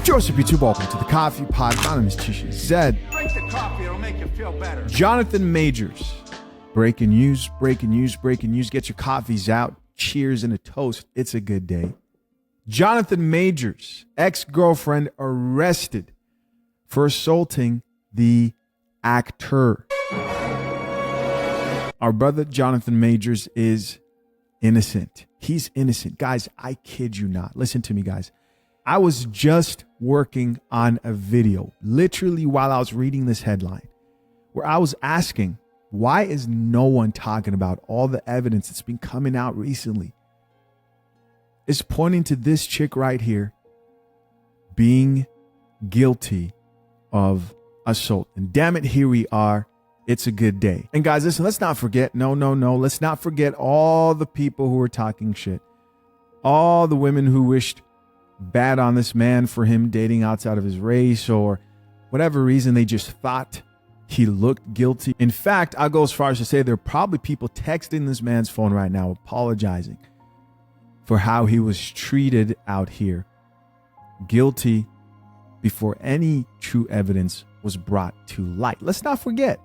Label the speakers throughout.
Speaker 1: Joseph YouTube, welcome to the Coffee Pod. My name is Tisha Zed.
Speaker 2: Drink the coffee, it'll make you feel better.
Speaker 1: Jonathan Majors. Breaking news, breaking news, breaking news. Get your coffees out. Cheers and a toast. It's a good day. Jonathan Majors, ex-girlfriend, arrested for assaulting the actor. Our brother Jonathan Majors is innocent. He's innocent. Guys, I kid you not. Listen to me, guys. I was just working on a video, literally while I was reading this headline, where I was asking, why is no one talking about all the evidence that's been coming out recently? It's pointing to this chick right here being guilty of assault. And damn it, here we are. It's a good day. And guys, listen, let's not forget, no. Let's not forget all the people who were talking shit. All the women who wished bad on this man for him dating outside of his race or whatever reason. They just thought he looked guilty. In fact, I'll go as far as to say there are probably people texting this man's phone right now apologizing for how he was treated out here. Guilty before any true evidence was brought to light. Let's not forget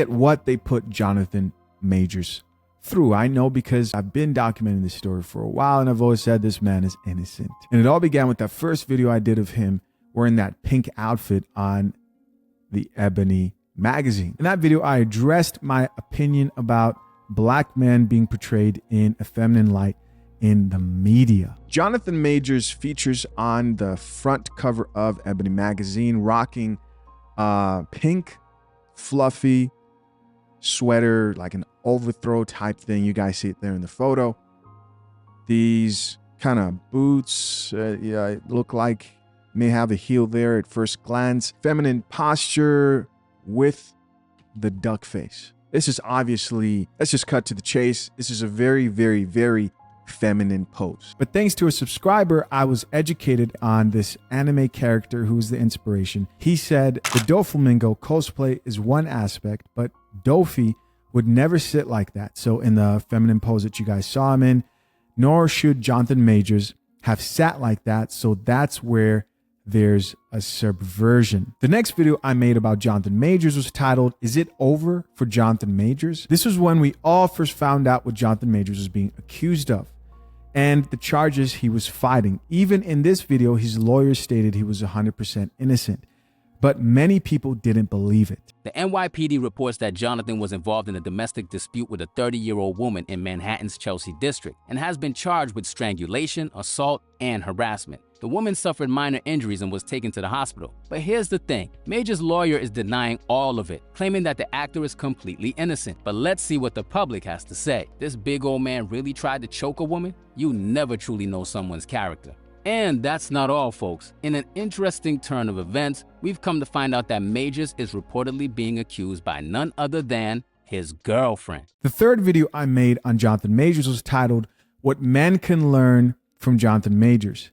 Speaker 1: what they put Jonathan Majors through. I know because I've been documenting this story for a while and I've always said this man is innocent. And it all began with that first video I did of him wearing that pink outfit on the Ebony Magazine. In that video, I addressed my opinion about black men being portrayed in a feminine light in the media. Jonathan Majors features on the front cover of Ebony Magazine rocking pink fluffy sweater, like an overthrow type thing. You guys see it there in the photo. These kind of boots look like may have a heel there at first glance. Feminine posture with the duck face. This is obviously, let's just cut to the chase. This is a very, very, very feminine pose. But thanks to a subscriber, I was educated on this anime character who's the inspiration. He said the Doflamingo cosplay is one aspect, but Dofi would never sit like that. So in the feminine pose that you guys saw him in, nor should Jonathan Majors have sat like that. So that's where there's a subversion. The next video I made about Jonathan Majors was titled, "Is it over for Jonathan Majors?" This was when we all first found out what Jonathan Majors was being accused of and the charges he was fighting. Even in this video, his lawyer stated he was 100% innocent, but many people didn't believe it.
Speaker 3: The NYPD reports that Jonathan was involved in a domestic dispute with a 30-year-old woman in Manhattan's Chelsea district and has been charged with strangulation, assault, and harassment. The woman suffered minor injuries and was taken to the hospital. But here's the thing, Major's lawyer is denying all of it, claiming that the actor is completely innocent. But let's see what the public has to say. This big old man really tried to choke a woman? You never truly know someone's character. And that's not all, folks. In an interesting turn of events, we've come to find out that Majors is reportedly being accused by none other than his girlfriend.
Speaker 1: The third video I made on Jonathan Majors was titled, "What Men Can Learn from Jonathan Majors."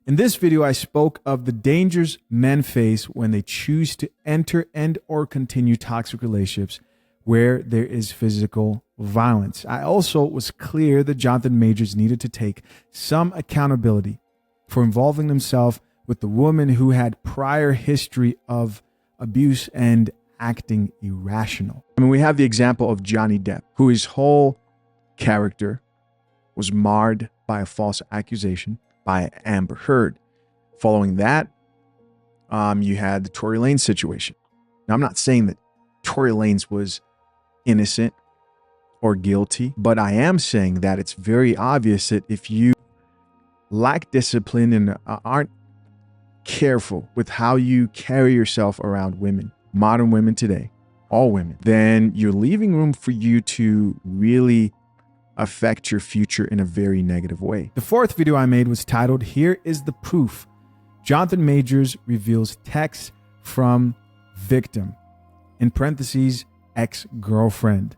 Speaker 1: In this video, I spoke of the dangers men face when they choose to enter and or continue toxic relationships where there is physical violence. I also was clear that Jonathan Majors needed to take some accountability for involving himself with the woman who had prior history of abuse and acting irrational. I mean, we have the example of Johnny Depp, who his whole character was marred by a false accusation by Amber Heard. Following that, you had the Tory Lanez situation. Now, I'm not saying that Tory Lanez was innocent or guilty, but I am saying that it's very obvious that if you lack discipline and aren't careful with how you carry yourself around women, modern women today, all women, then you're leaving room for you to really affect your future in a very negative way. The fourth video I made was titled, "Here is the Proof." Jonathan Majors reveals texts from victim, in parentheses, ex-girlfriend.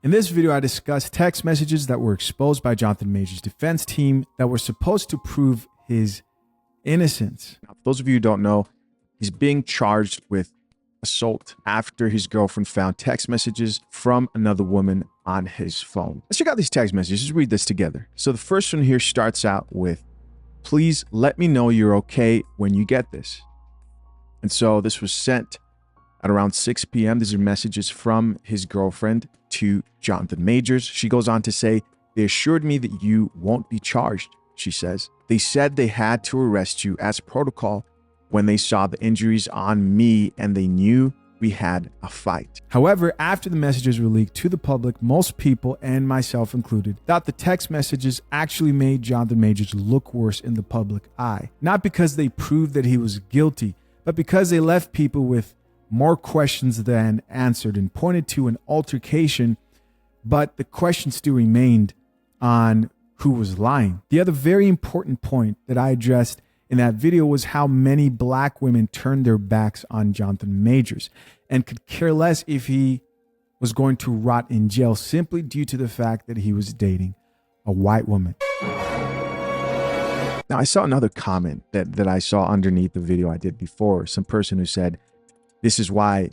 Speaker 1: In this video, I discussed text messages that were exposed by Jonathan Majors' defense team that were supposed to prove his innocence. Now, for those of you who don't know, he's being charged with assault after his girlfriend found text messages from another woman on his phone. Let's check out these text messages. Let's read this together. So the first one here starts out with, Please let me know you're okay when you get this. And so this was sent at around 6 p.m. These are messages from his girlfriend to Jonathan Majors. She goes on to say, "They assured me that you won't be charged," she says. "They said they had to arrest you as protocol when they saw the injuries on me and they knew we had a fight." However, after the messages were leaked to the public, most people, and myself included, thought the text messages actually made Jonathan Majors look worse in the public eye. Not because they proved that he was guilty, but because they left people with more questions than answered and pointed to an altercation, but the question still remained on who was lying. The other very important point that I addressed in that video was how many black women turned their backs on Jonathan Majors and could care less if he was going to rot in jail simply due to the fact that he was dating a white woman. Now, I saw another comment that I saw underneath the video I did before. Some person who said, "This is why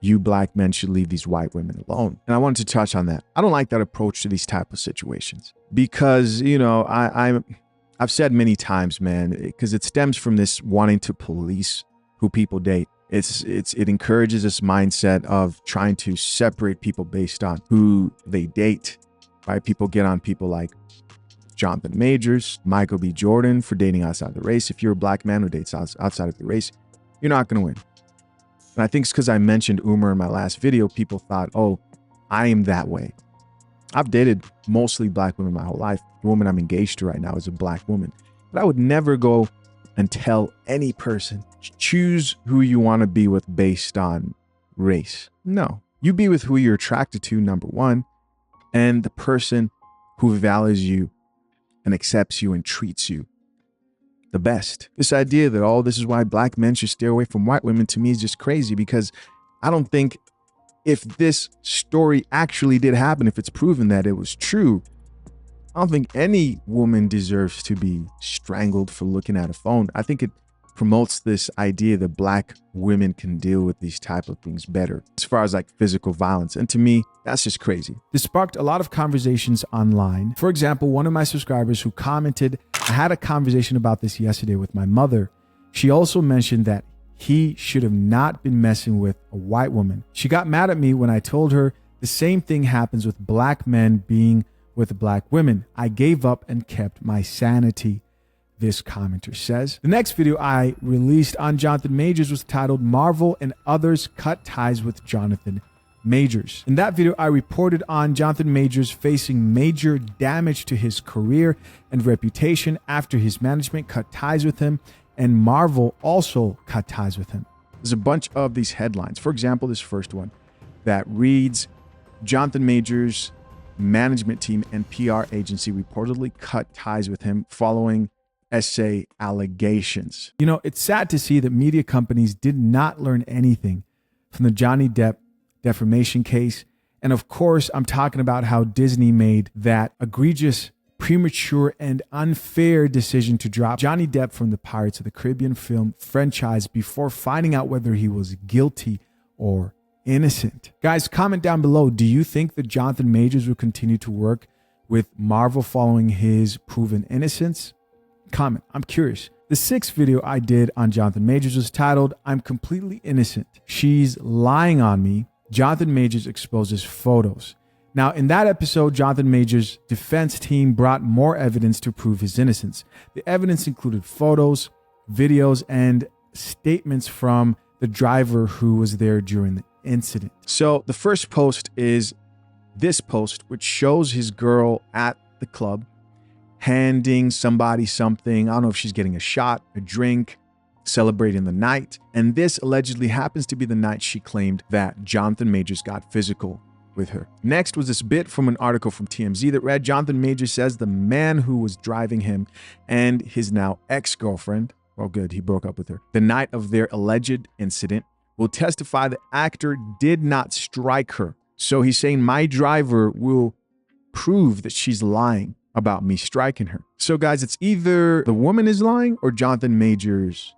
Speaker 1: you black men should leave these white women alone." And I wanted to touch on that. I don't like that approach to these type of situations because, you know, I've said many times, man, because it stems from this wanting to police who people date. It encourages this mindset of trying to separate people based on who they date, right? People get on people like Jonathan Majors, Michael B. Jordan for dating outside the race. If you're a black man who dates outside of the race, you're not going to win. And I think it's because I mentioned Umar in my last video, people thought, oh, I am that way. I've dated mostly black women my whole life. The woman I'm engaged to right now is a black woman. But I would never go and tell any person, choose who you want to be with based on race. No, you be with who you're attracted to, number one, and the person who values you and accepts you and treats you the best. This idea that, oh, this is why black men should stay away from white women, to me is just crazy, because I don't think if this story actually did happen, if it's proven that it was true, I don't think any woman deserves to be strangled for looking at a phone. I think it promotes this idea that black women can deal with these type of things better as far as like physical violence. And to me, that's just crazy. This sparked a lot of conversations online. For example, one of my subscribers who commented, "I had a conversation about this yesterday with my mother. She also mentioned that he should have not been messing with a white woman. She got mad at me when I told her the same thing happens with black men being with black women. I gave up and kept my sanity," this commenter says. The next video I released on Jonathan Majors was titled "Marvel and Others Cut Ties with Jonathan Majors." In that video, I reported on Jonathan Majors facing major damage to his career and reputation after his management cut ties with him, and Marvel also cut ties with him. There's a bunch of these headlines. For example, this first one that reads, "Jonathan Majors' management team and PR agency reportedly cut ties with him following essay allegations." You know, it's sad to see that media companies did not learn anything from the Johnny Depp defamation case. And of course, I'm talking about how Disney made that egregious, premature, and unfair decision to drop Johnny Depp from the Pirates of the Caribbean film franchise before finding out whether he was guilty or innocent. Guys, comment down below. Do you think that Jonathan Majors will continue to work with Marvel following his proven innocence? Comment. I'm curious. The sixth video I did on Jonathan Majors was titled, "I'm Completely Innocent. She's Lying on Me. Jonathan Majors Exposes Photos." Now, in that episode, Jonathan Majors' defense team brought more evidence to prove his innocence. The evidence included photos, videos, and statements from the driver who was there during the incident. So the first post is this post, which shows his girl at the club handing somebody something. I don't know if she's getting a shot, a drink, celebrating the night. And this allegedly happens to be the night she claimed that Jonathan Majors got physical with her. Next was this bit from an article from TMZ that read, "Jonathan Majors says the man who was driving him and his now ex-girlfriend," well, good, he broke up with her, "the night of their alleged incident, will testify the actor did not strike her. So he's saying my driver will prove that she's lying about me striking her." So guys, it's either the woman is lying or Jonathan Majors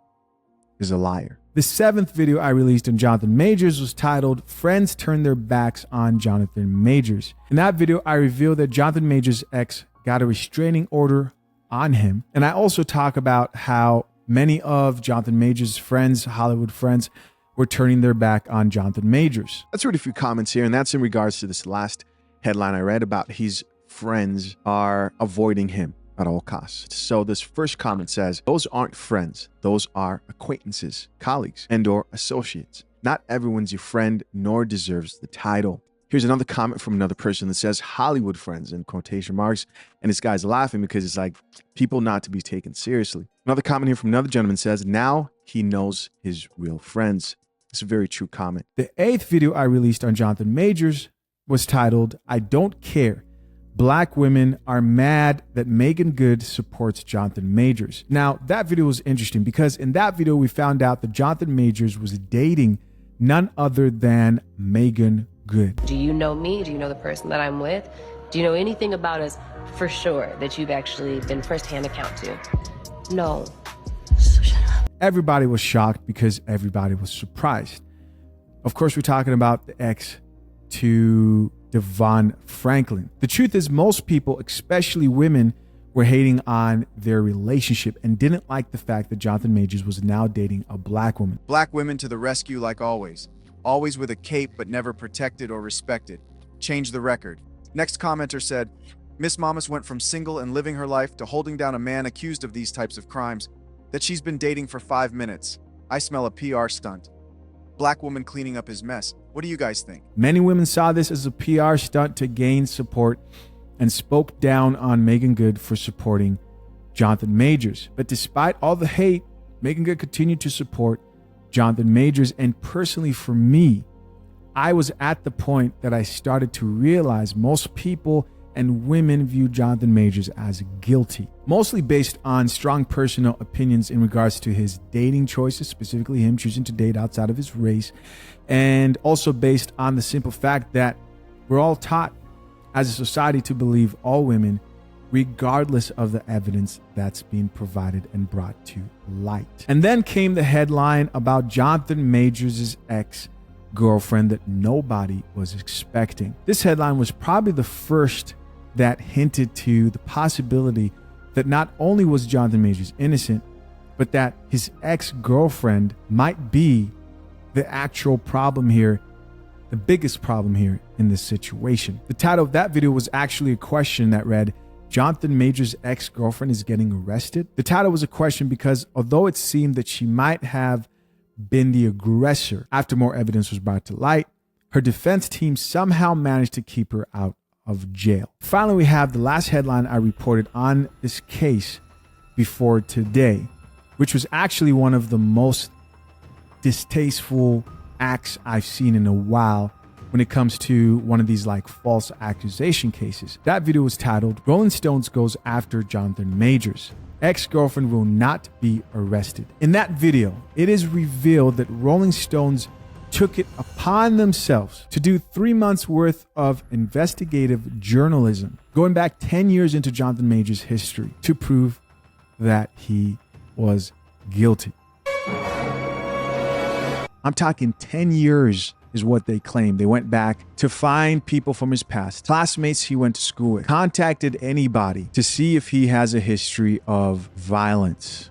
Speaker 1: is a liar. The seventh video I released on Jonathan Majors was titled, "Friends Turn Their Backs on Jonathan Majors." In that video, I revealed that Jonathan Majors' ex got a restraining order on him. And I also talk about how many of Jonathan Majors' friends, Hollywood friends, were turning their back on Jonathan Majors. Let's read a few comments here, and that's in regards to this last headline I read about his friends are avoiding him at all costs. So this first comment says, those aren't friends. Those are acquaintances, colleagues, and or associates. Not everyone's your friend, nor deserves the title. Here's another comment from another person that says Hollywood friends in quotation marks. And this guy's laughing because it's like people not to be taken seriously. Another comment here from another gentleman says, now he knows his real friends. It's a very true comment. The 8th video I released on Jonathan Majors was titled, I Don't Care. Black women are mad that Megan Good supports Jonathan Majors. Now, that video was interesting because in that video, we found out that Jonathan Majors was dating none other than Megan Good.
Speaker 4: Do you know me? Do you know the person that I'm with? Do you know anything about us for sure that you've actually been firsthand account to? No. So shut up.
Speaker 1: Everybody was shocked because everybody was surprised. Of course, we're talking about the ex to Devon Franklin. The truth is most people, especially women, were hating on their relationship and didn't like the fact that Jonathan Majors was now dating a black woman.
Speaker 5: Black women to the rescue like always. Always with a cape, but never protected or respected. Change the record. Next commenter said, Miss Mamas went from single and living her life to holding down a man accused of these types of crimes that she's been dating for 5 minutes. I smell a PR stunt. Black woman cleaning up his mess. What do you guys think?
Speaker 1: Many women saw this as a PR stunt to gain support and spoke down on Megan Good for supporting Jonathan Majors. But despite all the hate, Megan Good continued to support Jonathan Majors. And personally for me, I was at the point that I started to realize most people and women view Jonathan Majors as guilty, mostly based on strong personal opinions in regards to his dating choices, specifically him choosing to date outside of his race, and also based on the simple fact that we're all taught as a society to believe all women, regardless of the evidence that's being provided and brought to light. And then came the headline about Jonathan Majors' ex-girlfriend that nobody was expecting. This headline was probably the first that hinted to the possibility that not only was Jonathan Majors innocent, but that his ex-girlfriend might be the actual problem here, the biggest problem here in this situation. The title of that video was actually a question that read, Jonathan Majors' ex-girlfriend is getting arrested. The title was a question because although it seemed that she might have been the aggressor after more evidence was brought to light, her defense team somehow managed to keep her out of jail. Finally, we have the last headline I reported on this case before today, which was actually one of the most distasteful acts I've seen in a while when it comes to one of these like false accusation cases. That video was titled, Rolling Stones Goes After Jonathan Majors. Ex-girlfriend will not be arrested. In that video, it is revealed that Rolling Stones took it upon themselves to do 3 months worth of investigative journalism, going back 10 years into Jonathan Majors' history to prove that he was guilty. I'm talking 10 years is what they claimed. They went back to find people from his past, classmates he went to school with, contacted anybody to see if he has a history of violence.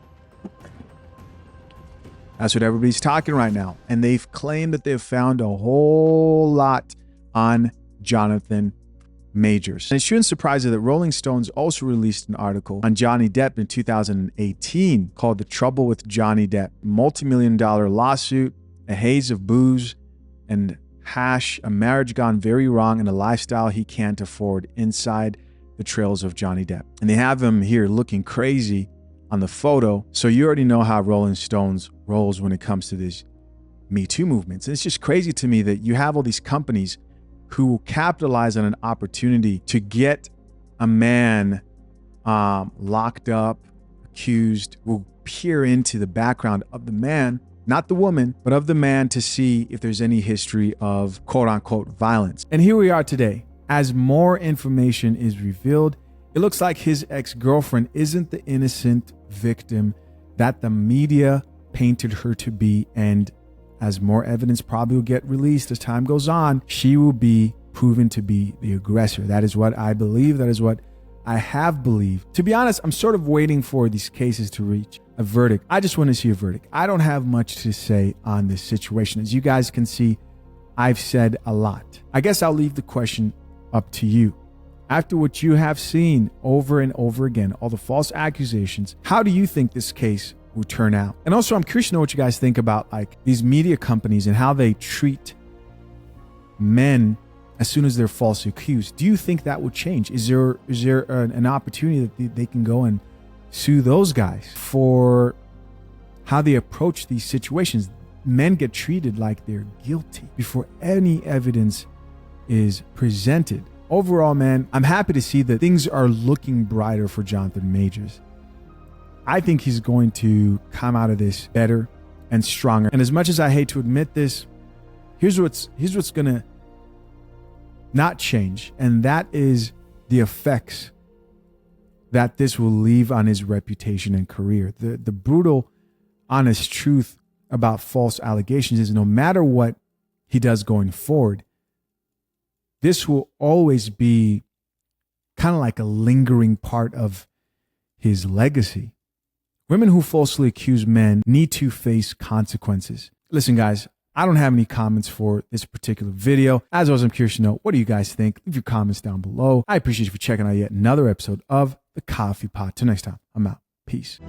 Speaker 1: That's what everybody's talking right now. And they've claimed that they've found a whole lot on Jonathan Majors. And it shouldn't surprise you that Rolling Stones also released an article on Johnny Depp in 2018 called The Trouble with Johnny Depp. Multi-million-dollar lawsuit, a haze of booze and hash, a marriage gone very wrong, and a lifestyle he can't afford inside the trails of Johnny Depp. And they have him here looking crazy on the photo. So you already know how Rolling Stones rolls when it comes to these Me Too movements. And it's just crazy to me that you have all these companies who will capitalize on an opportunity to get a man locked up, accused, will peer into the background of the man, not the woman, but of the man to see if there's any history of quote unquote violence. And here we are today. As more information is revealed, it looks like his ex-girlfriend isn't the innocent victim that the media painted her to be. And as more evidence probably will get released as time goes on, she will be proven to be the aggressor. That is what I believe. That is what I have believed. To be honest, I'm sort of waiting for these cases to reach a verdict. I just want to see a verdict. I don't have much to say on this situation. As you guys can see, I've said a lot. I guess I'll leave the question up to you. After what you have seen over and over again, all the false accusations, how do you think this case will turn out? And also, I'm curious to know what you guys think about like these media companies and how they treat men as soon as they're falsely accused. Do you think that will change? Is there an opportunity that they can go and sue those guys for how they approach these situations? Men get treated like they're guilty before any evidence is presented. Overall, man, I'm happy to see that things are looking brighter for Jonathan Majors. I think he's going to come out of this better and stronger. And as much as I hate to admit this, here's what's going to not change, and that is the effects that this will leave on his reputation and career. The brutal, honest truth about false allegations is no matter what he does going forward, this will always be kind of like a lingering part of his legacy. Women who falsely accuse men need to face consequences. Listen, guys, I don't have any comments for this particular video. As always, I'm curious to know, what do you guys think? Leave your comments down below. I appreciate you for checking out yet another episode of The Coffee Pot. Till next time, I'm out. Peace.